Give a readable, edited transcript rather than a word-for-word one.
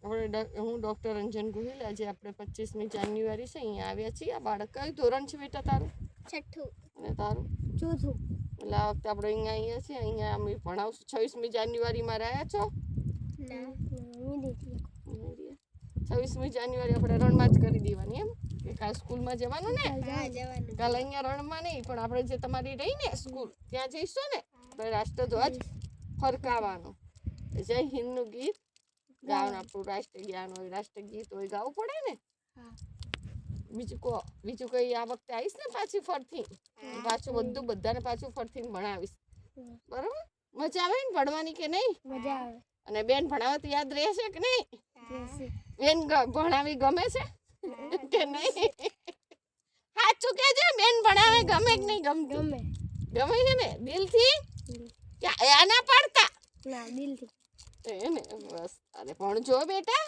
હું ડૉક્ટર અંજન ગોહિલ. આજે આપણે 25મી જાન્યુઆરી છે, અહીંયા આવ્યા છીએ. આ બાળક કયું ધોરણ છે બેટા તારું? 6ઠું. અને તારું? 4થું. એટલે આ વખતે આપણે અહીંયા છીએ. અહીંયા અમે ભણાવશું. 26મી જાન્યુઆરીમાં રહ્યા છો? ના, 26મી જાન્યુઆરી આપણે રણમાં જ કરી દેવાની એમ કે કાલ સ્કૂલમાં જવાનું ને? હા, જવાનું. કાલ અહીંયા રણમાં નહીં, પણ આપણે જે તમારી રહી ને સ્કૂલ ત્યાં જઈશું ને તો રાષ્ટ્રધ્વજ ફરકાવવાનો. જય હિન્દનું ગીત ગાવાનું. આપણું રાષ્ટ્રગાન હોય, રાષ્ટ્રગીત હોય, ગાવું પડે ને. હા. બીજું કઈ આ વખતે આવીશ ને પાછી ફરથી, પાછું બધું બધાને પાછું ફરથી ભણાવીશ. બરોબર? મજા આવે ને ભણવાની કે નહીં? મજા આવે. અને બેન ભણાવે તો યાદ રહેશે કે નહીં? બેન ભણાવી ગમે છે કે નહીં? સાચું કહેજે, બેન ભણાવે ગમે કે નહીં ગમતું? ગમે છે ને દિલથી? ના પાડતા ના, દિલથી. એને બસ. અરે ભણજો બેટા.